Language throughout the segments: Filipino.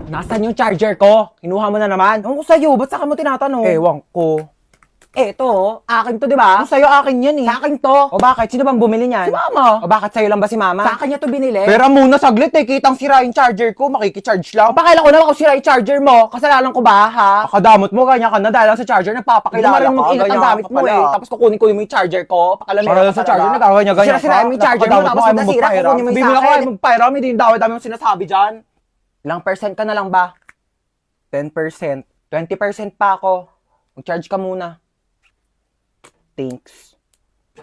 Nasaan yung charger ko? Kinuha mo na naman? Ewan ko sa'yo, ba't saka mo tinatanong? Ewan ko. Eto, akin to, di ba? Ano sa'yo akin yan eh? Sa akin to. O bakit? Sino bang bumili niyan? Si Mama. O bakit sa'yo lang ba si Mama? Sa akin niya to binili. Pero muna saglit eh, kitang sira yung charger ko, makikicharge lang. Pakailan ko naman kung sira yung charger mo. Kasalanan ko ba, ha? Kadamot mo, ganyan ka na dahil lang sa charger, Hindi nagpapakilala naman rin ka. mag-ingat ang ganyan gamit ka mo pala. eh. Tapos kukunin ko yung charger ko. Pakalamera Para lang sa charger, nagkakanya-ganyan ka. Sira-sira mo yung charger mo, Napakadamot tapos kayo nasira, magpairam. kukunin mo yung Sabihin sa mo na akin. kayo magpairam, hindi yung dami yung sinasabi dyan. Ilang percent ka na lang ba? 10%. 20% pa ako. Mag-charge ka muna. Thanks.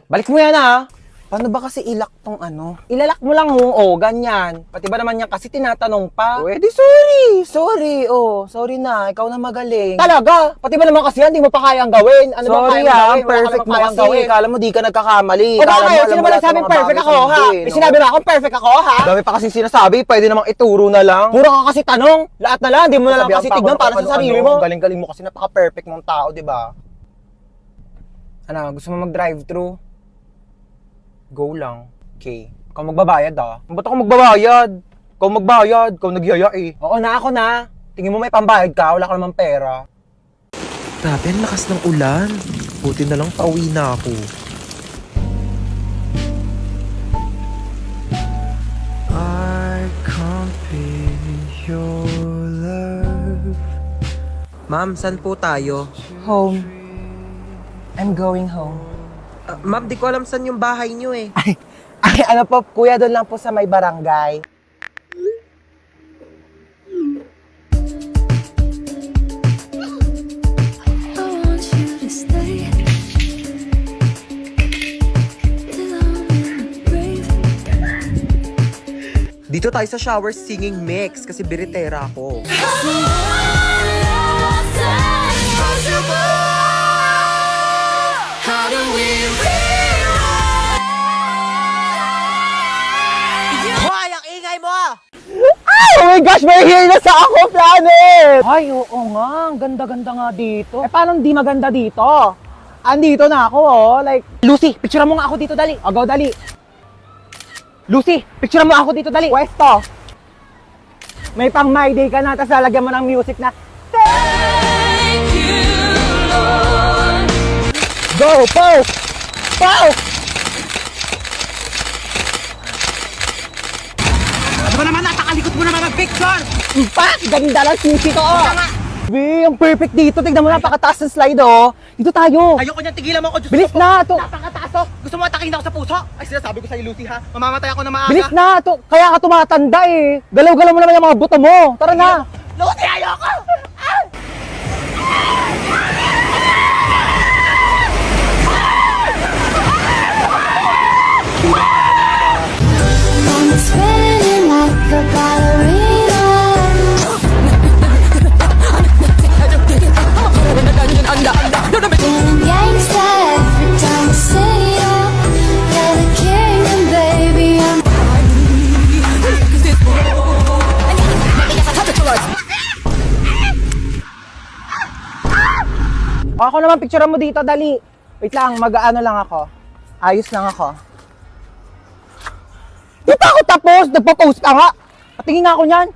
Balik mo yan ah. Paano ba kasi ilak tong ano? Ilalak mo lang ganyan. Pati ba naman yan kasi tinatanong pa. Pwede, sorry. Sorry, sorry na. Ikaw na magaling. Talaga? Pati ba naman kasi yan, di mo pa kayang gawin? Ano ba Sorry kayang gawin? Wala ka perfect namang mo kayang kasi. gawin. Kala mo di ka nagkakamali. O bakit? Sino ba nagsabing perfect ako, ha? May sinabi ba akong perfect ako, ha? Dami pa kasi sinasabi, pwede namang ituro na lang. Puro ka kasi tanong. Lahat na lang, di mo na lang kasi tignan para sa sarili mo. Galing-galing mo kasi napaka-perfect mong tao, di ba? Ano, gusto mo mag-drive-thru? Go lang. Okay. Ikaw magbabayad ah. Ba't ako magbabayad? Ikaw magbayad, ikaw nagyaya eh. Oo na, ako na. Tingin mo may pambayad ka, wala ka namang pera. Grabe, ang lakas ng ulan. Buti na lang pauwi na ako. I can't be your love. Ma'am, saan po tayo? Home. I'm going home. Ma'am, di ko alam saan yung bahay niyo eh. Ay, ano po, kuya, doon lang po sa may barangay. I want you to stay till I'm in the grave. Dito tayo sa shower singing mix kasi biritera ako. How do we Hoy, ang ingay mo! Oh my gosh, we're here na sa Ako Planet! Ay, oo nga. Ang ganda-ganda nga dito. Eh, paano di maganda dito? Andito na ako, oh. Like, Lucy, picture mo nga ako dito, dali. O, go, dali. Lucy, picture mo ako dito, dali. Pwesto. May pang My Day ka na, tapos lalagyan mo ng music na, thank you, Lord? go, pose! Pose! Ano ba naman, natakalikot mo naman mag-picture? Impact! Ganda lang susi ko, oh! Be, ang perfect dito. Tignan mo, napakataas ng slide, oh. Dito tayo. Ayoko niyan, tigilan mo ako. Diyos Bilis ko po. na, to. Napakataas oh. Gusto mo atakin ako sa puso? Ay, sinasabi ko sa'yo, Lucy ha. Mamamatay ako na maaga. Bilis na, to. Kaya ka tumatanda, eh. Galaw-galaw mo naman yung mga buto mo. Tara na. Lucy, ayoko! I'm spinning like a ballerina. Feeling gangsta every time I say it. You're the king and baby I'm Ako naman, picture mo dito, dali. Wait lang, mag-ano lang ako. Ayos lang ako. Di pa ako tapos, nagpo-post ka nga. Patingin nga ako niyan.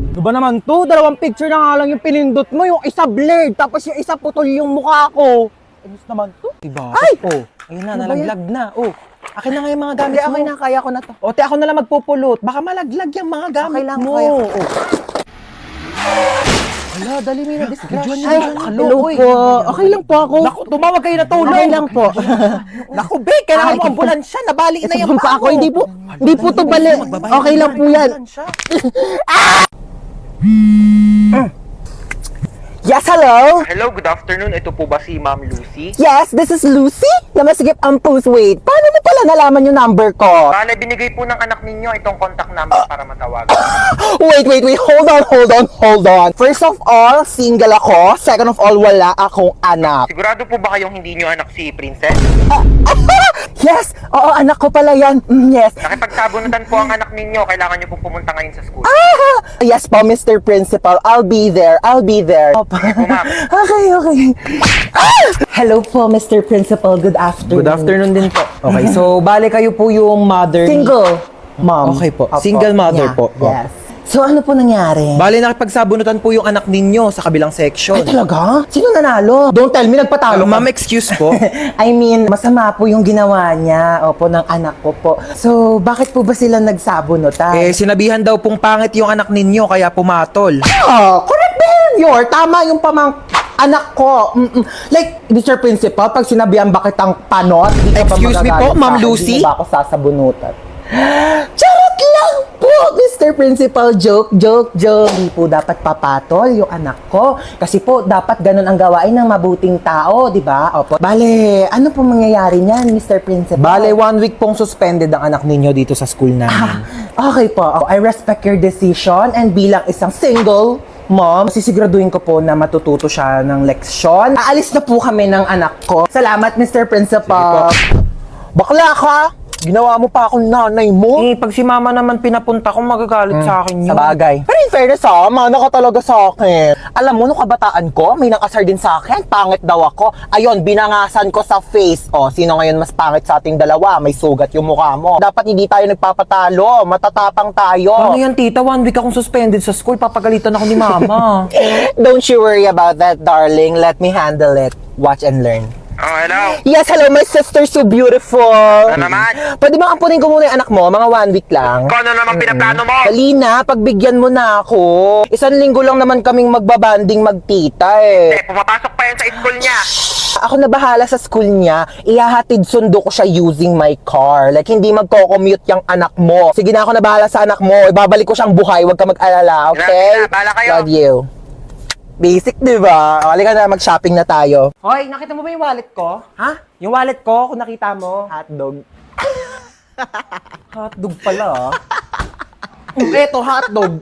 Ano ba naman to? Dalawang picture na nga lang yung pinindot mo. Yung isa blurred, tapos yung isa putol yung mukha ko. Ayos naman to. Diba? Ay! Oh, ayun na, Ano ba nalaglag na. Oh, akin na nga yung mga gamit Hindi, mo. okay na, kaya ko na to. O, te, ako na lang magpupulot. Baka malaglag yung mga gamit Okay lang, mo. kaya ko. Oh. Ala, dali mo na discretion. Ay, hello po. Okay lang po ako. Naku, tumawag kayo na tulong. Okay lang po. Naku, be, kailangan Ay, mo ambulansya. Nabali na yung pa ako, hindi po to bali. Okay lang po yan. Yes, hello? Hello, good afternoon. Ito po ba si Ma'am Lucy? Yes, this is Lucy. Namasigip ang post. Wait, paano mo pala nalaman yung number ko? Bale, binigay po ng anak ninyo itong contact number para matawagan. Wait. Hold on. First of all, single ako. Second of all, wala akong anak. Sigurado po ba kayong hindi nyo anak si Princess? Yes! Oo, anak ko pala yan. Yes. Nakipagsabunutan po ang anak ninyo. Kailangan nyo pong pumunta ngayon sa school. Yes po, Mr. Principal. I'll be there. Okay po, ma'am. Okay. Hello po, Mr. Principal. Good afternoon. Good afternoon din po. Okay, so bale kayo po yung mother ni- Single mom. Okay po. Opo. Single mother Yeah, po. Oh. Yes. So ano po nangyari? Bale, nakipagsabunutan po yung anak ninyo sa kabilang section. Ay talaga? Sino nanalo? Don't tell me nagpatalo ka. Ma'am, excuse po. I mean, masama po yung ginawa niya, opo, ng anak ko po. So, bakit po ba sila nagsabunutan? Sinabihan daw pong pangit yung anak ninyo, kaya pumatol. Oh, correct behavior. Tama yung anak ko. Like, Mr. Principal, pag sinabihan bakit ang panot, di ka ba Excuse me magagalit po, Ma'am sa akin? Lucy? Di mo ba ako sasabunutan? Charot lang po, Mr. Principal. Joke. Hindi po dapat papatol yung anak ko. Kasi po, dapat ganun ang gawain ng mabuting tao, di ba? Opo. Bale, ano po mangyayari niyan, Mr. Principal? Bale, 1 week pong suspended ang anak ninyo dito sa school namin. Okay po. I respect your decision and bilang isang single mom, sisiguraduhin ko po na matututo siya ng leksyon. Aalis na po kami ng anak ko. Salamat, Mr. Principal. Bakla ka! Ginawa mo pa akong nanay mo? Pag si mama naman pinapunta ko, magagalit sa akin yun. Sa bagay. Pero in fairness mana ka talaga sa akin. Alam mo, nung kabataan ko, may nakasar din sa akin. Pangit daw ako. Ayun, binangasan ko sa face. O, sino ngayon mas pangit sa ating dalawa? May sugat yung mukha mo. Dapat hindi tayo nagpapatalo. Matatapang tayo. Ano yan, tita? 1 week akong suspended sa school. Papagalitan ako ni mama. Don't you worry about that, darling. Let me handle it. Watch and learn. Oh, hello. Yes, hello, my sister, so beautiful. Ano naman? Pwede ba ampunin ko muna yung anak mo? Mga 1 week lang. Kung ano naman pinaplano mo? Dali na, pagbigyan mo na ako. 1 linggo lang naman kaming magbabanding magtita Pumapasok pa yan sa school niya. Ako na bahala sa school niya. Ihahatid sundo ko siya using my car. Like, hindi magko-commute yung anak mo. Sige na, ako na bahala sa anak mo. Ibabalik ko siyang buhay. Huwag ka mag-alala, okay? Sige na, bahala kayo. Love you. Basic, di ba? Halika na, mag-shopping na tayo. Hoy, nakita mo ba yung wallet ko? Ha? Yung wallet ko, kung nakita mo. Hotdog. Hotdog pala, Eto, hotdog.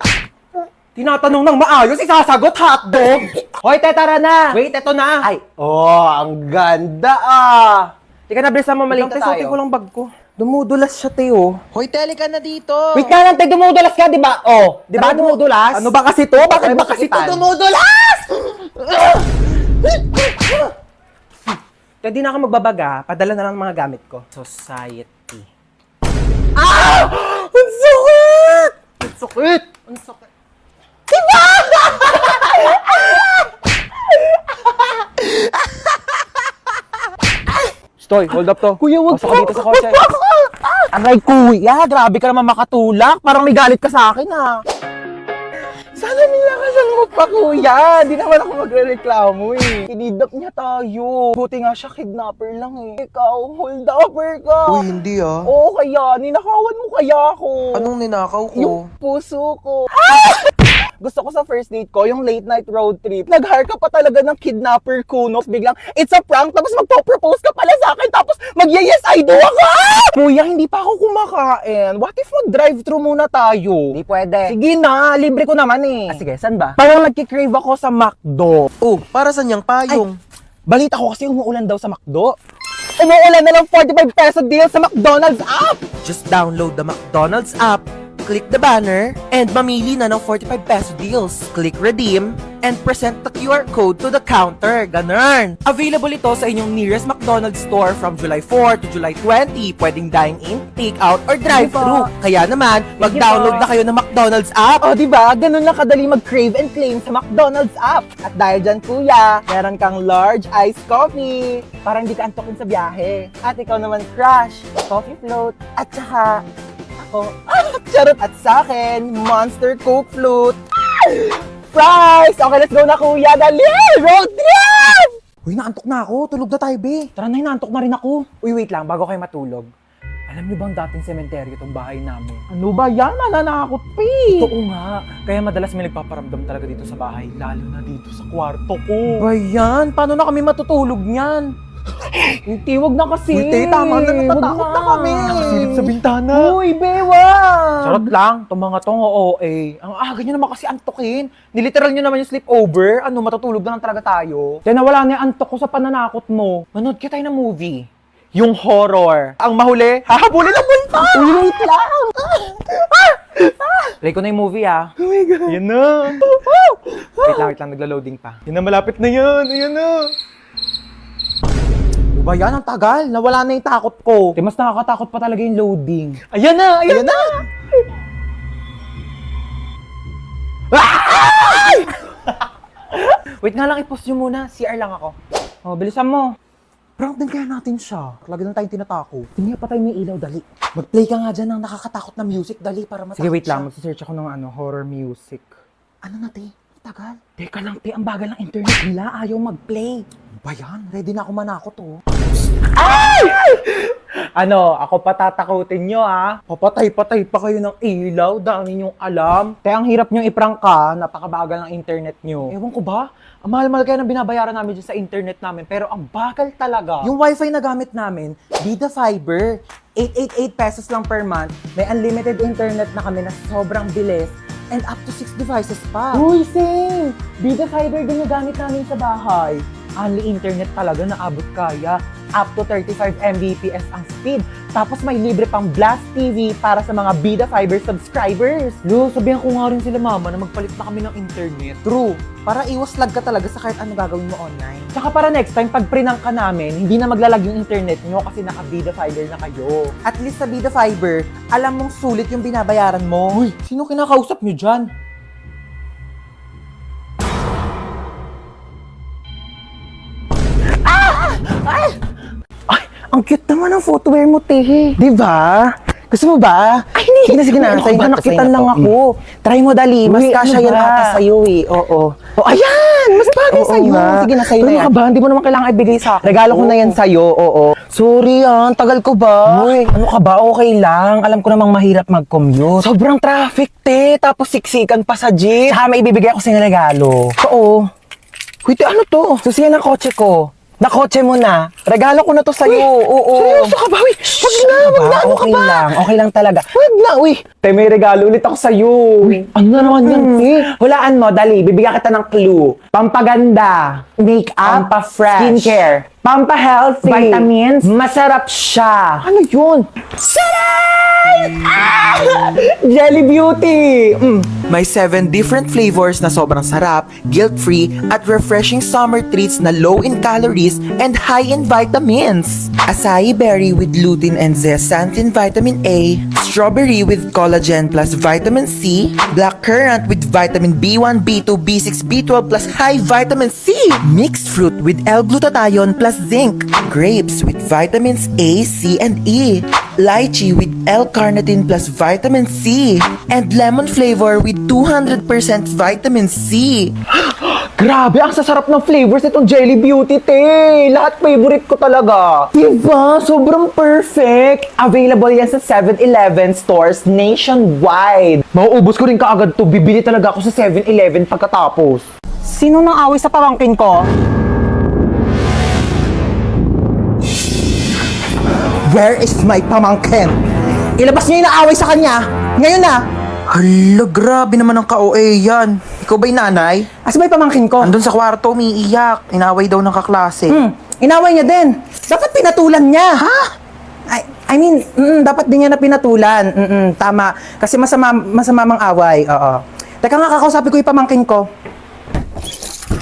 Tinatanong ng maayos, isasagot hotdog. Hoy, tara na. Wait, eto na. Ay, oh, ang ganda Tika na, bilisan mo, malita tayo. Suotin ko lang bag ko. Dumudulas siya, Teo. Hoy, tele ka na dito. Wait ka lang, dumudulas ka, di ba? Oh, di ba dumudulas? Ano ba kasi to? Bakit Ay, ba kasi to masakitan. dumudulas? Kaya di na ako magbabaga, padala na lang ang mga gamit ko. Society. Ang sakit! Ang sakit! Ang sakit. Stoy, hold up to. Kuya, wag Pasok ka dito sa kotse. Aray, kuya, grabe ka naman makatulak. Parang may galit ka sa akin, Sana nilakasan mo pa, kuya. Di naman ako magre-reklamo, Kinidnap niya tayo. Buti nga siya, kidnapper lang, Ikaw, hold upper ka. Uy, hindi Oo, kaya. Ninakawan mo kaya ako. Anong ninakaw ko? Yung puso ko. Gusto ko sa first date ko, yung late night road trip. Nag-hire ka pa talaga ng kidnapper kunos. Biglang, it's a prank. Tapos magpo-propose ka pala sa akin. Tapos mag-yes I do ako. Kuya, hindi pa ako kumakain. What if mag-drive-thru muna tayo? Hindi pwede. Sige na, libre ko naman Sige, saan ba? Parang nagkikrave ako sa McDo. Oh, para saan yung payong? Balita ko kasi umuulan daw sa McDo. Umuulan na lang 45 peso deal sa McDonald's app. Just download the McDonald's app, click the banner, and mamili na ng 45 peso deals. Click redeem, and present the QR code to the counter. Ganun! Available ito sa inyong nearest McDonald's store from July 4 to July 20. Pwedeng dine-in, take-out, or drive-thru. Kaya naman, mag-download na kayo ng McDonald's app. Oh, di ba? Ganun lang kadali mag-crave and claim sa McDonald's app. At dahil dyan, kuya, meron kang large iced coffee. Parang di ka antokin sa biyahe. At ikaw naman, crush, coffee float, at saka ako. Charot! At sa akin, Monster Coke Float. Fries! Okay, let's go na, kuya. Dali! Road trip! Uy, naantok na ako. Tulog na tayo, be. Tara na, naantok na rin ako. Uy, wait lang, bago kayo matulog. Alam niyo bang dating sementeryo itong bahay namin? Ano ba yan? Nananakot, P! Oo nga. Kaya madalas may nagpaparamdam talaga dito sa bahay, lalo na dito sa kwarto ko. Ba yan? Paano na kami matutulog niyan? Hindi, wag na kasi. Uy, te, tama na, natatakot Wag na kami. Nakasilip sa bintana. Uy, bewa! Charot lang, itong mga tong OA. Ang aga nyo naman kasi antokin. Niliteral nyo naman yung sleepover. Ano, matutulog na lang talaga tayo. Kaya nawala na yung antok ko sa pananakot mo. Manood kita tayo ng movie. Yung horror. Ang mahuli, hahabulin ang multo! Uy, wait lang! Play ko na yung movie, ah. Oh my God. Yan na. Wait lang, naglo-loading pa. Yan na, malapit na yan. Ayan na. Ba yan? Ang tagal. Nawala na yung takot ko. Mas nakakatakot pa talaga yung loading. Ayan na! Ayan na! Wait nga lang, i-post nyo muna. CR lang ako. Oh, bilisan mo. Prank din kaya natin siya. Lagi lang tayong tinatako. Hindi pa tayo may ilaw, dali. Mag-play ka nga dyan ng nakakatakot na music, dali, para matakot Sige, wait siya. lang. Magsisearch ako ng horror music. Ano na, te? Tagal. Teka lang, te. Ang bagal ng internet nila. Ayaw mag-play. Ba yan? Ready na ako manakot, oh. Ano, ako patatakutin nyo, ha? Papatay-patay pa kayo ng ilaw. Dami nyong alam. Te, ang hirap nyong iprank ka. Napakabagal ng internet nyo. Ewan ko ba? Ang mahal-mahal kaya ng binabayaran namin dyan sa internet namin. Pero ang bagal talaga. Yung wifi na gamit namin, Vida Fiber. 888 pesos lang per month. May unlimited internet na kami na sobrang bilis. And up to 6 devices pa. Uy, same! Vida Fiber din yung gamit namin sa bahay. Only internet talaga na abot kaya. Up to 35 Mbps ang speed. Tapos may libre pang Blast TV para sa mga Vida Fiber subscribers. Lo, sabihan ko nga rin sila mama na magpalit na kami ng internet. True. Para iwas lag ka talaga sa kahit ano gagawin mo online. Tsaka para next time, pag prinang ka namin, hindi na maglalag yung internet nyo kasi naka-Vida Fiber na kayo. At least sa Vida Fiber, alam mong sulit yung binabayaran mo. Uy, sino kinakausap nyo dyan? Ang cute naman ng footwear mo, Tehe. Di ba? Gusto mo ba? Ay, hindi. Sige na, sa'yo na. Nakitan lang ako. Try mo, dali. Mas Uy, kasya ano yan ba? ata sa'yo eh. Oo. Oh, ayan! Mas bagay Oo sa'yo. nga. Sige na, sa'yo Ano na yan. ka ba? Hindi mo naman kailangan ibigay sa akin. Regalo ko na yan sa'yo, oo. Sorry tagal ko ba? Uy, ano ka ba? Okay lang. Alam ko namang mahirap mag-commute. Sobrang traffic, te. Tapos siksikan pa sa jeep. Tsaka may ibibigay ako sa regalo. Oo. Wait, ano to? Susiyan ang kotse ko. Nakotse mo na. Regalo ko na to sa'yo. Oo. Seryoso ka ba? Uy, wag na, wag na. Ano ka Okay ba? lang. Okay lang talaga. Wag na, uy. Te, may regalo ulit ako sa'yo. Ano na naman yan, te? Hulaan mo, dali. Bibigyan kita ng clue. Pampaganda. Makeup. Pampa-fresh. Skincare. Pampa-healthy. Vitamins. Masarap siya. Ano yun? Jelly Beauty! May 7 different flavors na sobrang sarap, guilt-free, at refreshing summer treats na low in calories and high in vitamins. Acai berry with lutein and zeaxanthin vitamin A, strawberry with collagen plus vitamin C, black currant with vitamin B1, B2, B6, B12 plus high vitamin C, mixed fruit with L-glutathione plus zinc, grapes with vitamins A, C, and E, lychee with L-carnitine plus vitamin C, and lemon flavor with 200% vitamin C. Grabe, ang sasarap ng flavors nitong Jelly Beauty, te. Lahat favorite ko talaga. Diba? Sobrang perfect. Available yan sa 7-Eleven stores nationwide. Mauubos ko rin kaagad to. Bibili talaga ako sa 7-Eleven pagkatapos. Sino nang away sa pamangkin ko? Where is my pamangkin? Ilabas niyo yung naaway sa kanya. Ngayon na. Hala, grabe naman ang ka-OA yan. Ikaw ba'y nanay? Asa ba yung pamangkin ko? Andun sa kwarto, umiiyak. Inaway daw ng kaklase. Inaway niya din. Dapat pinatulan niya. Ha? I mean, dapat din niya na pinatulan. Tama. Kasi masama mang away. Oo. Teka nga, kakausapin ko yung pamangkin ko.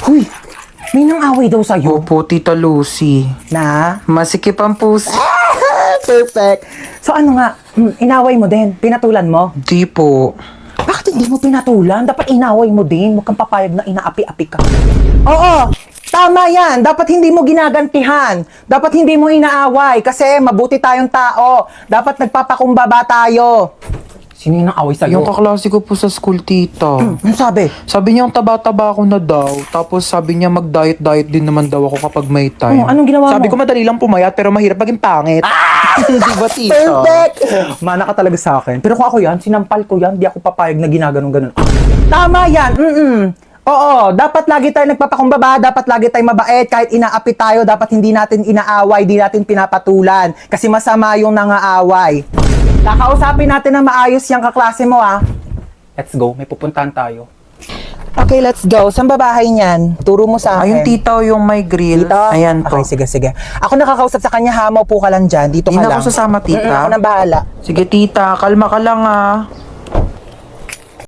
Huy, may nang away daw sa'yo. Opo, Tita Lucy. Na? Masikip ang puso. Perfect. So ano nga, inaway mo din? Pinatulan mo? Di po. Bakit hindi mo pinatulan? Dapat inaway mo din. Huwag kang papayag na inaapi-api ka. Oo, tama yan. Dapat hindi mo ginagantihan. Dapat hindi mo inaaway kasi mabuti tayong tao. Dapat nagpapakumbaba tayo. Sino yung away sa'yo? Yung kaklase ko po sa school, tita. Ano sabi? Sabi niya, ang taba-taba ako na daw. Tapos sabi niya, mag-diet-diet din naman daw ako kapag may time. Oh, anong ginawa Sabi mo? ko, madali lang pumayat, pero mahirap maging pangit. Di ba, tita? Perfect! Mana ka talaga sa akin. Pero kung ako yan, sinampal ko yan. Di ako papayag na ginaganon-ganon. Tama yan. Oo, dapat lagi tayo nagpapakumbaba, dapat lagi tayo mabait, kahit inaapi tayo, dapat hindi natin inaaway, di natin pinapatulan. Kasi masama yung nangaaway. Kakausapin natin na maayos yung kaklase mo, ah. Let's go. May pupuntahan tayo. Okay, let's go. Saan ba bahay niyan? Turo mo sa akin. Ayun, tita, yung may grill. Dito? Ayan po. Okay, sige. Ako nakakausap sa kanya, ha? Maupo ka lang dyan. Dito Di ka na lang. ako sasama, tita. Ako nang bahala. Sige, tita, kalma ka lang ah.